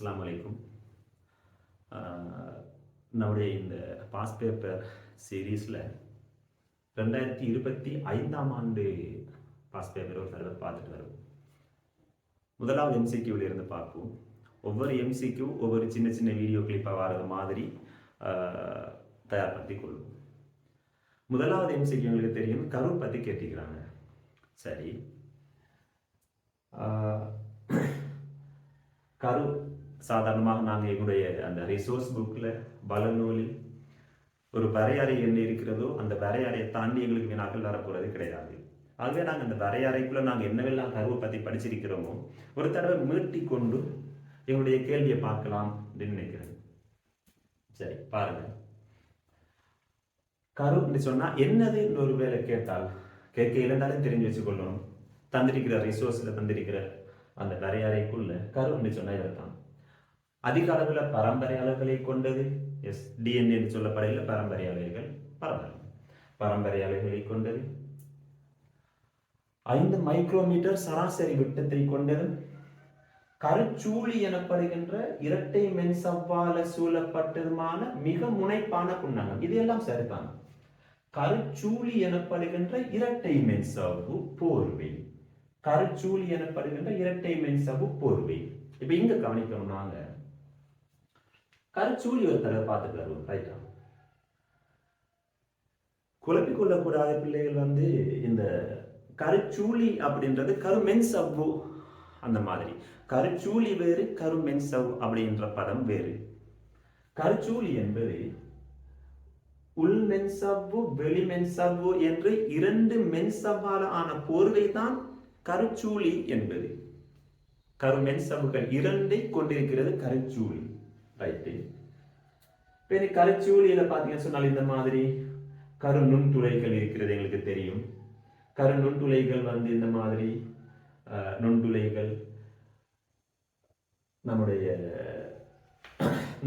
அஸ்ஸலாமு அலைக்கும். நம்முடைய இந்த பாஸ் பேப்பர் சீரீஸில் 2025ஆம் ஆண்டு பாஸ் பேப்பர் ஒரு தடவை பார்த்துட்டு வரும். முதலாவது எம்சிக்யூவில் இருந்து பார்ப்போம். ஒவ்வொரு எம்சிக்யூ ஒவ்வொரு சின்ன சின்ன வீடியோ கிளிப்பாக வர்றது மாதிரி தயார்படுத்தி கொள்ளும். முதலாவது எம்சிக்யூ எங்களுக்கு தெரியும், கரு பற்றி கேட்டிக்கிறாங்க. சரி, கரு சாதாரணமாக நாங்கள் எங்களுடைய அந்த ரிசோர்ஸ் புக்கில் பலநூலில் ஒரு வரையறை என்ன இருக்கிறதோ அந்த வரையறையை தாண்டி எங்களுக்கு வினாக்கள் வரப்போகிறது கிடையாது. ஆகவே நாங்கள் அந்த வரையறைக்குள்ளே நாங்கள் என்னவெல்லாம் கருவை பற்றி படிச்சிருக்கிறோமோ ஒரு தடவை மீட்டி கொண்டு எங்களுடைய கேள்வியை பார்க்கலாம் அப்படின்னு நினைக்கிறேன். சரி, பாருங்க. கருன்னு சொன்னால் என்னதுன்னு ஒரு வேலை கேட்டால் கேட்க இருந்தாலும் தெரிஞ்சு வச்சுக்கொள்ளணும். தந்திருக்கிற ரிசோர்ஸில் தந்திருக்கிற அந்த வரையறைக்குள்ள கருன்னு சொன்னால் இதைத்தான். அதிக அளவில் பரம்பரை அளவுகளை கொண்டது. எஸ், டிஎன்ஏ சொல்லப்படையில் பரம்பரை அலைகள் பரம்பரை அலைகளை கொண்டது. 5 மைக்ரோமீட்டர் சராசரி விட்டத்தை கொண்டது. கருச்சூழி எனப்படுகின்ற இரட்டை மென்சவ்வால சூழப்பட்டதுமான மிக முனைப்பான குண்ணகம். இது எல்லாம் சரிதான். கருச்சூழி எனப்படுகின்ற இரட்டை மென்சவ்வு போர்வை. கருச்சூழி எனப்படுகின்ற இரட்டை மென்சவ்வு போர்வை. இப்ப இங்க கவனிக்கணும். நாங்க கருச்சூழி ஒரு தடவை பார்த்துட்டு வருவோம். ரைட்டா, குழப்பிக் கொள்ளக்கூடாத பிள்ளைகள் இந்த கருச்சூழி அப்படின்றது கருமென்சவ்வு அந்த மாதிரி. கருச்சூழி வேறு, கருமென்சவ்வு அப்படின்ற பதம் வேறு. கருச்சூழி என்பது உள்மென்சவ்வு வெளிமென்சவ்வு என்று 2 மென்சவ்வால ஆன போர்வை தான் கருச்சூழி என்பது. கருமென்சவ்வுகள் 2 கொண்டிருக்கிறது கருச்சூழி. ரைட்டு. கருச்சூழியில பாத்தீங்கன்னு சொன்னால் இந்த மாதிரி கரு நுண்துளைகள் இருக்கிறது எங்களுக்கு தெரியும். கரு நுண்துளைகள் இந்த மாதிரி நுண்துளைகள் நம்முடைய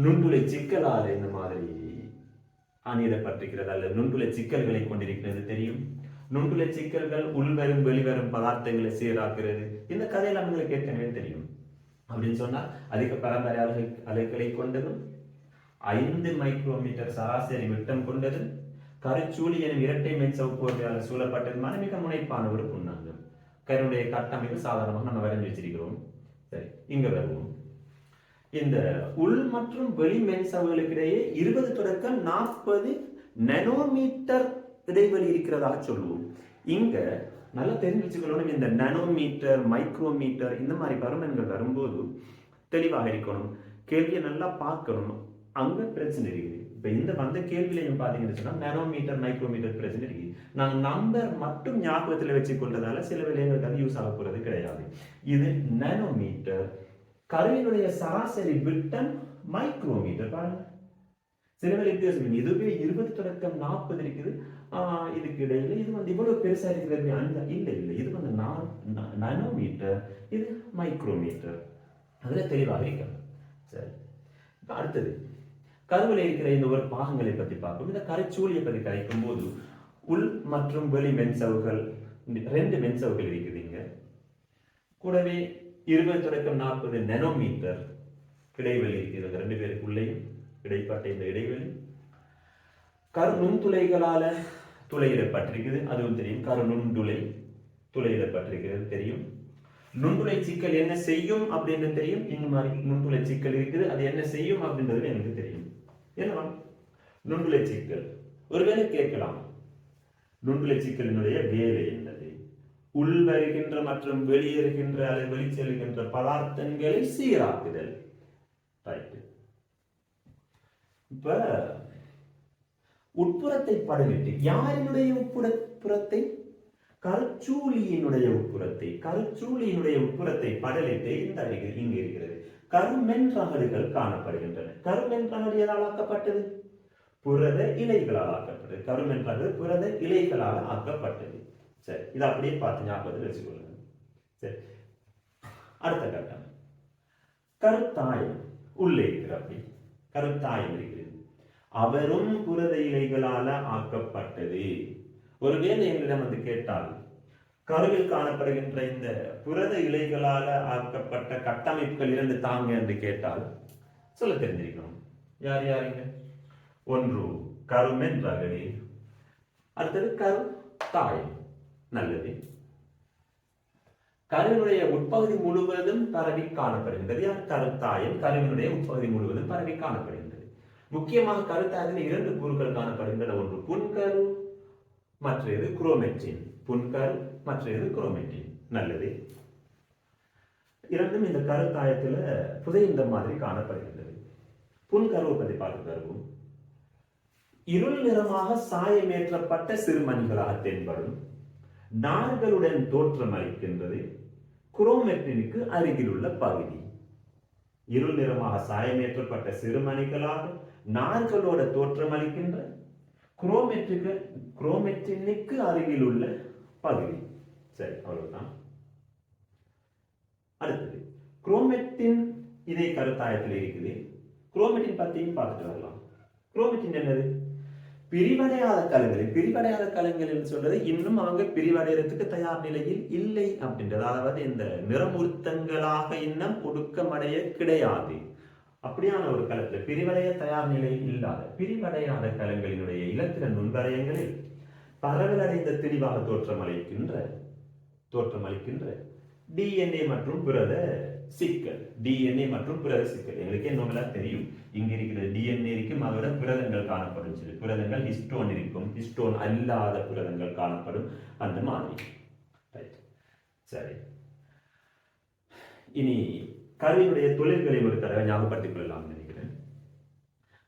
நுண்துளை சிக்கலால் இந்த மாதிரி அணியிடப்பட்டிருக்கிறது அல்லது நுண்துளை சிக்கல்களை கொண்டிருக்கிறது தெரியும். நுண்துளை சிக்கல்கள் உள்வரும் வெளிவரும் பதார்த்தங்களை சீராக்குறது. இந்த கதையெல்லாம் உங்களுக்கு ஏற்கனவே தெரியும். அப்படின்னு சொன்னால் அதிக பரம்பரை அலைகளை கொண்டதும் 5 மைக்ரோமீட்டர் சராசரி விட்டம் கொண்டதும் கருச்சூழி எனும் இரட்டை மென்சவ்வு போர்வையால் சூழப்பட்டதுமான மிக முனைப்பான ஒரு புண்ணாங்கம். கருடைய கட்டமைப்பு சாதாரணமாக நம்ம வரைஞ்சி வச்சிருக்கிறோம். சரி, இங்க வருவோம். இந்த உள் மற்றும் வெளி மென்சவ்வுகளுக்கு இடையே 20 தொடக்கம் 40 நானோமீட்டர் இடைவெளி இருக்கிறதாக சொல்லுவோம். இங்க நல்லா தெரிஞ்சு வச்சுக்கணும். இந்த நானோமீட்டர், மைக்ரோமீட்டர் இந்த மாதிரி பருமன்கள் வரும்போது தெளிவாக இருக்கணும். கேள்வியை நல்லா பார்க்கணும். அங்க பிரச்சனை இருக்குது. இப்ப இந்த வந்த கேள்வியிலையும் பாத்தீங்கன்னு சொன்னா நானோமீட்டர், மைக்ரோமீட்டர் பிரச்சனை இருக்கு. நாங்க நம்பர் மட்டும் ஞாபகத்துல வச்சு கொண்டதால சில விலைகளுக்கு அது யூஸ் ஆக போறது கிடையாது. இது நானோமீட்டர். கருவினுடைய சராசரி விட்டம் மைக்ரோமீட்டர். பாருங்க, சில வேலை வித்தியாசம். இதுவே 20 தொடக்கம் 40 இருக்குது. இதுக்கு இடையில இது இவ்வளவு பெருசா இருக்கிறது. இல்ல இது நானோமீட்டர், இது மைக்ரோமீட்டர். அதுல தெளிவாக இருக்கிறது. சரி, இப்ப அடுத்தது கருவில இருக்கிற இந்த ஒரு பாகங்களை பத்தி பார்ப்போம். இந்த கருச்சூழியை பத்தி கரைக்கும் போது உள் மற்றும் வெளி மென்சவ்வுகள் 2 மென்சவ்வுகள் இருக்குதுங்க. கூடவே 20 தொடக்கம் 40 நானோமீட்டர் இடைவெளி இருக்கிறது. 2 பேருக்குள்ளேயும் இடைப்பட்ட இந்த இடைவெளி கரு நுண்துளைகளால துளையிடப்பட்டிருக்குது. அதுவும் தெரியும். கரு நுண்துளை துளையிடப்பட்டிருக்கிறது தெரியும். நுண்துளை சிக்கல் என்ன செய்யும் அப்படின்னு தெரியும். இந்த மாதிரி நுண்துளை சிக்கல் இருக்குது. அது என்ன செய்யும் அப்படின்றது எனக்கு தெரியும். என்னவா நுண்துளை சிக்கல்? ஒருவேளை கேட்கலாம், நுண்துளை சிக்கலினுடைய வேலை என்னது? உள் வருகின்ற மற்றும் வெளியேறுகின்ற அல்லது வெளிச்செல்கின்ற பதார்த்தங்களை சீராக்குதல். ரைட். இப்ப உட்புறத்தை படலிட்டு யாரினுடைய உட்புறத்தை? கருச்சூழியினுடைய உட்புறத்தை. கருச்சூழியினுடைய உட்புறத்தை படலிட்டு இந்த இங்கு இருக்கிறது. கருமென்றகடுகள் காணப்படுகின்றன. கருமென்றகடு எதால் ஆக்கப்பட்டது? புரத இலைகளால் ஆக்கப்பட்டது. கருமென்றகடு புரத இலைகளால் ஆக்கப்பட்டது. சரி, இதை அப்படியே பார்த்து ஞாபகத்தில் வச்சுக்கொள்ளுங்க. சரி, அடுத்த கட்டம் கருத்தாயம். உள்ளே இருக்கிற அப்படி கருத்தாயம் இருக்கிறது. அவரும் புரத இலைகளால ஆக்கப்பட்டது. ஒருவேளை எங்களிடம் கேட்டால் கருவில் காணப்படுகின்ற இந்த புரத இலைகளால ஆக்கப்பட்ட கட்டமைப்புகள் இருந்து தாங்க என்று கேட்டால் சொல்ல தெரிஞ்சிருக்கணும். யார் யாருங்க? ஒன்று கருமென் ரகடி, அடுத்தது கரு தாயம். நல்லது. கருவினுடைய உட்பகுதி முழுவதும் பரவி காணப்படுகின்றது. யார்? கருத்தாயம். கருவினுடைய உட்பகுதி முழுவதும் பரவி காணப்படுகின்றது. முக்கியமாக கருத்தாயத்தில் 2 கூறுகள் காணப்படுகின்றன. ஒன்று புன்கரு, மற்றது குரோமெட்டின். புன்கரு, மற்றது குரோமெட்டின். நல்லது. இரண்டும் இந்த கருத்தாயத்தில் புதைந்த மாதிரி காணப்படுகின்றது. புன்கருவை பற்றி பார்த்து தருவோம். இருள் நிறமாக சாயமேற்றப்பட்ட சிறுமணிகளாக தென்படும் நார்களுடன் தோற்றம் அளிக்கின்றது குரோமெட்டினுக்கு அருகில் உள்ள பகுதி. இருள் நிறமாக சாயமேற்றப்பட்ட சிறுமணிகளாக நார்களோட தோற்றம் அளிக்கின்ற குரோமெட்டினுக்கு அருகில் உள்ள பகுதி. சரி, அவ்வளவுதான். அடுத்தது குரோமெட்டின் இதே கருத்தாயத்தில் இருக்குது. குரோமெட்டின் பத்தியும் பார்த்துட்டு வரலாம். குரோமெட்டின் என்னது? பிரிவடையாத கலங்கள். பிரிவடையாத கலங்கள் என்று சொல்றது இன்னும் அவங்க பிரிவடைகிறதுக்கு தயார் நிலையில் இல்லை அப்படின்றது. அதாவது இந்த நிறமுறுத்தங்களாக இன்னும் ஒடுக்கமடைய கிடையாது. அப்படியான ஒரு கலத்துல பிரிவடைய தயார் நிலையில் இல்லாத பிரிவடையாத கலங்களினுடைய இலத்திர நுண்வரையங்களில் பரவலடைந்த தெளிவாக தோற்றமளிக்கின்ற டிஎன்ஏ மற்றும் புரத சிக்கல். டிஎன்ஏ மற்றும் புரத சிக்கல் எங்களுக்கு என்ன தெரியும். இங்க இருக்கிற டிஎன்ஏ இருக்கும், அதோட புரதங்கள் காணப்படும். சரி, புரதங்கள் ஹிஸ்டோன் இருக்கும், ஹிஸ்டோன் அல்லாத புரதங்கள் காணப்படும். அந்த மாதிரி. சரி, இனி கருவினுடைய தொழில்களை ஒரு தடவை ஞாபகப்படுத்திக் கொள்ளலாம் நினைக்கிறேன்.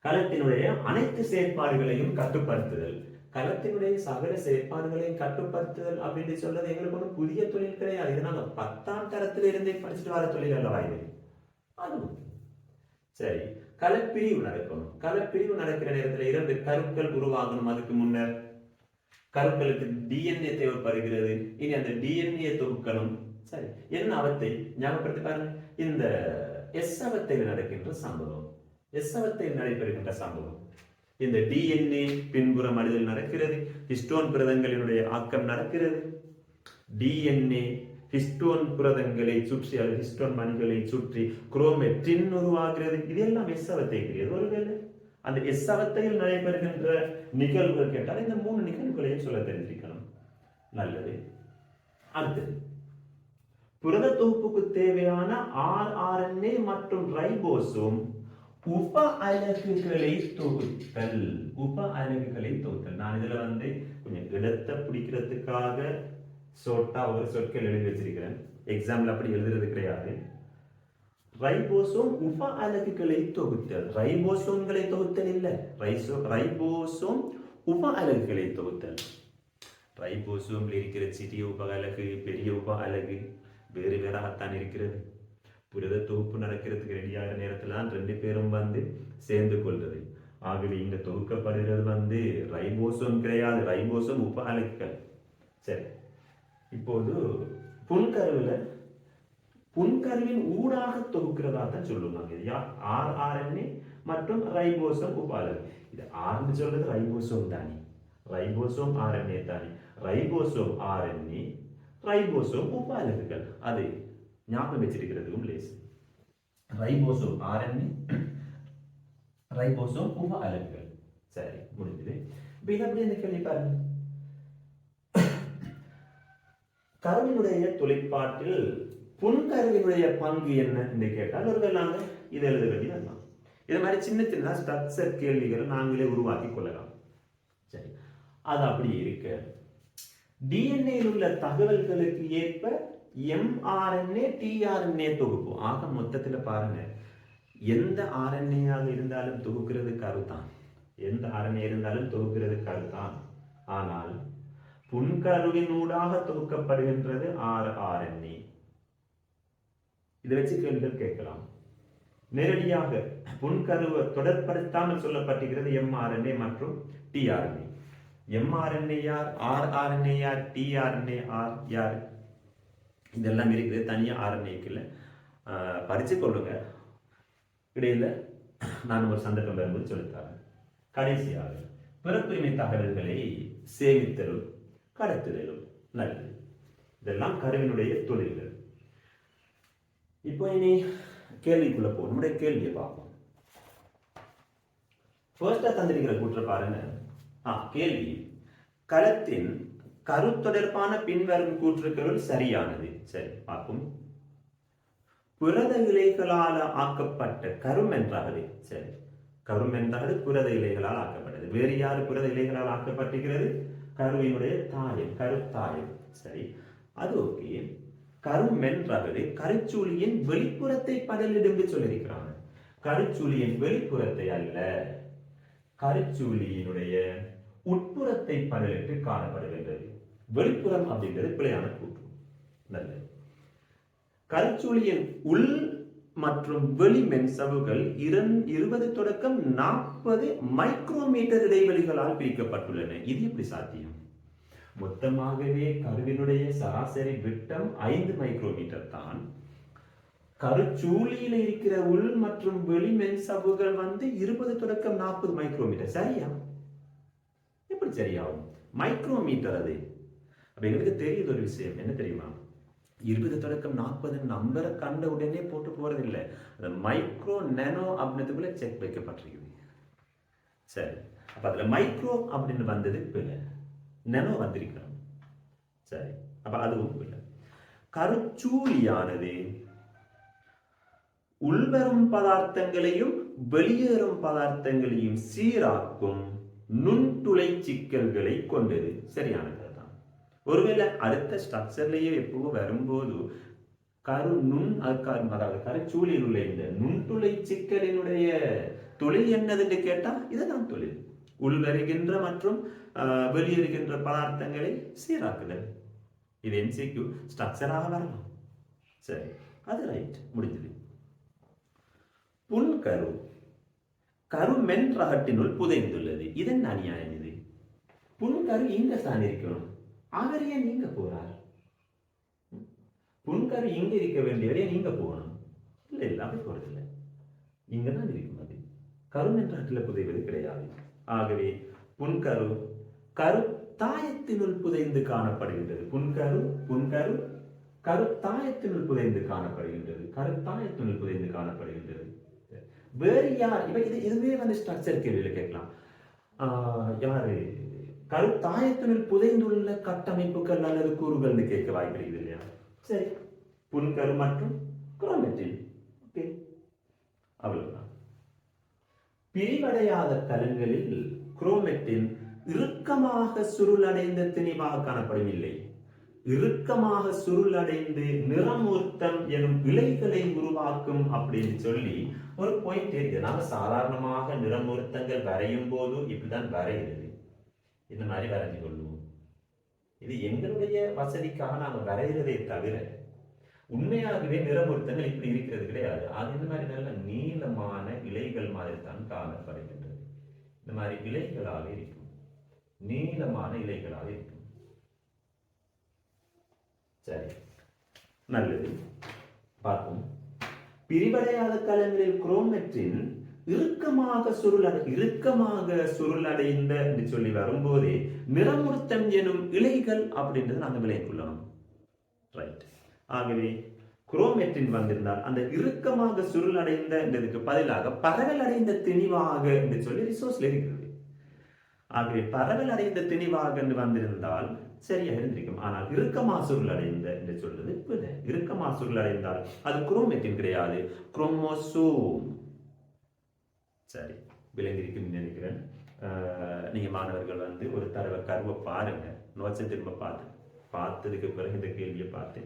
கலத்தினுடைய அனைத்து செயற்பாடுகளையும் கட்டுப்படுத்துதல். கலத்தினுடைய சகல செயற்பாடுகளையும் கட்டுப்படுத்துதல் அப்படின்னு சொல்றது எங்களுக்கு ஒரு புதிய தொழில் கிடையாது. இது நாங்க 10ஆம் தரத்துல இருந்தே படிச்சுட்டு வர தொழில் அல்லவா இது. அதுவும் சரி. கலப்பிரிவு நடக்கணும். கலப்பிரிவு நடக்கிற நேரத்தில் 2 கருக்கள் உருவாகணும். அதுக்கு முன்னர் கருக்களுக்கு டிஎன்ஏ தேவைப்படுகிறது. இனி அந்த டிஎன்ஏ தொகுக்கணும். சரி, என்ன அவத்தை ஞாபகப்படுத்தி பாருங்க. இந்த எஸ் அவத்தையில் நடக்கின்ற சம்பவம், எஸ் அவத்தையில் நடைபெறுகின்ற சம்பவம். இந்த டிஎன்ஏ பின்புறம் அழிதல் நடக்கிறது. ஹிஸ்டோன் புரதங்களினுடைய ஆக்கம் நடக்கிறது. டிஎன்ஏ ஹிஸ்டோன் புரதங்களை சுற்றி அல்லது ஹிஸ்டோன் மணிகளை சுற்றி குரோமெட்டின் உருவாகிறது. இதெல்லாம் எஸ் அவத்தைக்குரியது. ஒருவேளை அந்த எஸ் அவத்தையில் நடைபெறுகின்ற நிகழ்வுகள் கேட்டால் இந்த 3 நிகழ்வுகளையும் சொல்ல தெரிஞ்சிருக்கணும். நல்லது. அடுத்தது புரத தொகுப்புக்கு தேவையான RNA மற்றும் ரைபோசோம் உப அலகுகளை தொகுத்தல். நான் இதுல கொஞ்சம் இடத்தை பிடிக்கிறதுக்காக சோட்டா ஒரு சொற்கள் எழுதி வச்சிருக்கிறேன். எக்ஸாம்பிள் அப்படி எழுதுறது கிடையாது. ரைபோசோம் உப அலகுகளை தொகுத்தல். ரைபோசோம்களை தொகுத்தல் இல்ல, ரைபோசோம் உப அலகுகளை தொகுத்தல். ரைபோசோம்ல இருக்கிற சிறிய உப அலகு, பெரிய உப அலகு வேறு வேறாகத்தான் இருக்கிறது. புரத தொகுப்பு நடக்கிறதுக்கு ரெடியாகிற நேரத்தில் தான் 2 பேரும் சேர்ந்து கொள்றது. ஆகவே இங்க தொகுக்கப்படுகிறது ரைபோசோம் கிடையாது, ரைபோசோம் உப அலகுகள். சரி, இப்போது புன்கருவின் ஊடாக தொகுக்கிறதா தான் சொல்லுவாங்க. RNA மற்றும் ரைபோசோம் உப அலகு. இது ஆர்னு சொல்றது ரைபோசோம் தானே, ரைபோசோம் RNA தானே. ரைபோசோம் RNA, ரைபோசோம் உப அலகுகள். அது ஞாபகம் வச்சிருக்கிறதுக்கும் லேஸ். ரைபோசோம் RNA, ரைபோசோம் உப அலகுகள். சரி, முடிஞ்சது. இப்ப இதை அப்படி இந்த கேள்வி பாருங்க. கருவினுடைய தொழிற்பாட்டில் புன்கருவினுடைய பங்கு என்ன என்று கேட்டால் ஒருவேளை நாங்கள் இதை எழுத வேண்டியதுதான். இது மாதிரி சின்ன சின்ன ஸ்ட்ரக்சர் கேள்விகளை நாங்களே உருவாக்கி கொள்ளலாம். சரி, அது அப்படி இருக்க டிஎன்ஏ உள்ள தகவல்களுக்கு ஏற்ப mRNA tRNA தொகுப்பு. ஆக மொத்தத்தில் பாருங்க, எந்த RNA இருந்தாலும் தொகுக்கிறது கருதான். எந்த RNA இருந்தாலும் தொகுக்கிறது கருதான். ஆனால் புன்கருவினூடாக தொகுக்கப்படுகின்றது RNA. இதை வச்சு கேள்விகள் கேட்கலாம். நேரடியாக புன்கருவை தொடர்படுத்தாமல் சொல்லப்பட்டிருக்கிறது mRNA மற்றும் tRNA. mRNA யார், rRNA யார், tRNA யார், இதெல்லாம் இருக்குது. தனியாக RNAக்கு இல்லை, படிச்சு கொள்ளுங்க. இடையில நான் ஒரு சந்தர்ப்பம் வரும்போது சொல்லித்தரேன். கடைசியாக பிறப்புரிமை தகவல்களை சேமித்தலும் கடத்துதலும். நல்லது. இதெல்லாம் கருவினுடைய தொழில்கள். இப்போ இனி கேள்விக்குள்ள போ, நம்முடைய கேள்வியை பார்ப்போம். ஃபர்ஸ்டா தந்திருக்கிற கூற்ற பாருங்க. கேள்வி, கலத்தின் கருத்தொடர்பான பின்வரும் கூற்றுக்களுள் சரியானது. சரி பார்ப்போம். புரத இலைகளால் ஆக்கப்பட்ட கரும் என்றாவது. சரி, கரும் என்றாவது புரத இலைகளால் ஆக்கப்பட்டது. வேறு யாரு புரத இலைகளால் ஆக்கப்பட்டிருக்கிறது? கருவினுடைய தாயம், கருத்தாயம். சரி, அது ஓகே. கரும் என்றாவது கருச்சூழியின் வெளிப்புறத்தை படலிடும் சொல்லியிருக்கிறாங்க. கருச்சூழியின் வெளிப்புறத்தை அல்ல, கருச்சூழியினுடைய உட்புறத்தை படலிட்டு காணப்படுகின்றது. வெளிப்புறம் அப்படிங்கிறது பிழையான கூற்று. நல்லது. கருச்சூழியின் உள் மற்றும் வெளி மென்சவுகள் 20 தொடக்கம் 40 மைக்ரோமீட்டர் இடைவெளிகளால் பிரிக்கப்பட்டுள்ளன. இது எப்படி சாத்தியம்? மொத்தமாகவே கருவினுடைய சராசரி விட்டம் 5 மைக்ரோமீட்டர் தான். கருச்சூழியில இருக்கிற உள் மற்றும் வெளி மென்சவுகள் 20 தொடக்கம் 40 மைக்ரோமீட்டர். சரியா? எப்படி சரியாகும்? மைக்ரோமீட்டர் அது. அப்ப எங்களுக்கு தெரியுது ஒரு விஷயம் என்ன தெரியுமா? 20 தொடக்கம் 40 நம்பரை கண்ட உடனே போட்டு போறது இல்லை. அந்த மைக்ரோ நேனோ அப்படின்றதுக்குள்ள செக் வைக்கப்பட்டிருக்குது. சரி, அப்ப அதுல மைக்ரோ அப்படின்னு வந்தது பிள்ளை, நேனோ வந்திருக்கிறோம். சரி, அப்ப அதுவும் பிள்ளை. கருச்சூழியானது உள்வரும் பதார்த்தங்களையும் வெளியேறும் பதார்த்தங்களையும் சீராக்கும் நுண்துளை சிக்கல்களை கொண்டது. சரியானது. ஒருவேளை அடுத்த ஸ்ட்ரக்சர்லயே எப்போ வரும்போது அதாவது கருச்சூழியில் உள்ள இந்த நுண்துளை சிக்கலினுடைய தொழில் என்னதுன்னு கேட்டா இதுதான் தொழில். உள்வருகின்ற மற்றும் வெளியேறுகின்ற பதார்த்தங்களை சீராக்குதல். இது எம்சிக்யூ ஸ்ட்ரக்சராக வரலாம். சரி, அது ரைட், முடிஞ்சது. புன்கரு கரு மென்றகட்டினுள் புதைந்துள்ளது. இதன் அநியாயம் இது. புன்கரு இங்க சார்ந்திருக்கணும், அவர் ஏன் நீங்க போறார்? புன்கரு இங்க இருக்க வேண்டியவரே நீங்க போகணும். இல்ல இல்ல, அப்படி போறது இல்லை, இங்கதான் இருக்கும். அது கரு என்ற புதைவது கிடையாது. ஆகவே புன்கரு கருத்தாயத்தினுள் புதைந்து காணப்படுகின்றது. புன்கரு புன்கரு கருத்தாயத்தினுள் புதைந்து காணப்படுகின்றது. கருத்தாயத்தினுள் புதைந்து காணப்படுகின்றது. வேறு யார்? இதுவே ஸ்ட்ரக்சர் கேள்வியில கேட்கலாம். யாரு கருத்தாயத்தினுள் புதைந்துள்ள கட்டமைப்புகள் அல்லது கூறுகள் கேட்க வாய்ப்பு இல்லையா? சரி, புன்கரு மற்றும் குரோமெட்டின். ஓகே, அவ்வளவுதான். பிரிவடையாத தலங்களில் குரோமெட்டின் இறுக்கமாக சுருளடைந்த திணிவாக காணப்படும். இல்லை, இறுக்கமாக சுருளடைந்து நிறமூர்த்தம் எனும் இலைகளை உருவாக்கும் அப்படின்னு சொல்லி ஒரு பாயிண்ட் இருக்கு. நாம சாதாரணமாக நிறமூர்த்தங்கள் வரையும் போது இப்படிதான் வரைகிறது. இந்த மாதிரி வரைஞ்சு கொள்ளுவோம். இது எங்களுடைய வசதிக்காக நாம வரைகிறதே தவிர உண்மையாகவே நிறமூர்த்தங்கள் இப்படி இருக்கிறது கிடையாது. அது இந்த மாதிரி நல்ல நீளமான இலைகள் மாதிரி தான் காணப்படுகின்றது. இந்த மாதிரி இலைகளாக இருக்கும், நீளமான இலைகளாக இருக்கும். சரி, நல்லது. பார்ப்போம். பிரிவடையாத கலங்களில் குரோமெட்டின் இறுக்கமாக சுருளடைந்த என்று சொல்லி வரும்போதே நிறமுறுத்தம் எனும் இலைகள் அப்படின்றது நாங்கள் விலைக்கு கொள்ளணும். ரைட். ஆகவே குரோமெட்டின் வந்திருந்தால் அந்த இறுக்கமாக சுருளடைந்த என்றதுக்கு பதிலாக பரவல் அடைந்த திணிவாக என்று சொல்லி ரிசோர்ஸ்ல இருக்கிறது. ஆகவே பரவல் அடைந்த திணிவாக என்று வந்திருந்தால் சரியா இருந்திருக்கும். ஆனால் இறுக்கமா சுருள் அடைந்த என்று சொல்றது பிழை. இறுக்கமா சுருள் அடைந்தால் அது குரோமெட்டின் கிடையாது, குரோமோசோம். சரி, விளங்கியிருக்குன்னு நினைக்கிறேன். நீங்க மாணவர்கள் ஒரு தடவை கருவை பாருங்க, நோட்ஸை திரும்ப பார்த்ததுக்கு பிறகு இந்த கேள்வியை பார்த்து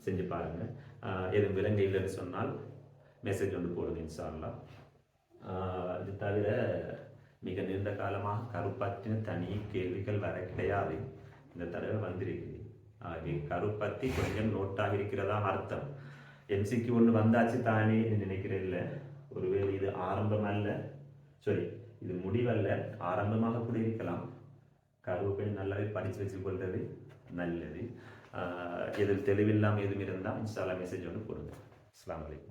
செஞ்சு பாருங்க. எதுவும் விலங்கு இல்லைன்னு சொன்னால் மெசேஜ் போடுங்க இன்ஷா அல்லாஹ். இது தவிர மிக நீண்ட காலமாக கரு பற்றின தனி கேள்விகள் வர கிடையாது. இந்த தடவை வந்திருக்கு. ஆகவே கரு பற்றி கொஞ்சம் நோட்டாக இருக்கிறதா அர்த்தம். எம்சிக்கு ஒன்று வந்தாச்சு தானே நினைக்கிறேன். இல்லை, ஒருவேளை இது ஆரம்பம் அல்ல, சரி இது முடிவல்ல, ஆரம்பமாக கூட இருக்கலாம். கருவை நல்லாவே படித்து வச்சு கொள்வது நல்லது. எதில் தெளிவில்லாமல் எதுவும் இருந்தால் இன்ஷா அல்லாஹ் மெசேஜ் போடுங்க. அஸ்ஸலாமு அலைக்கும்.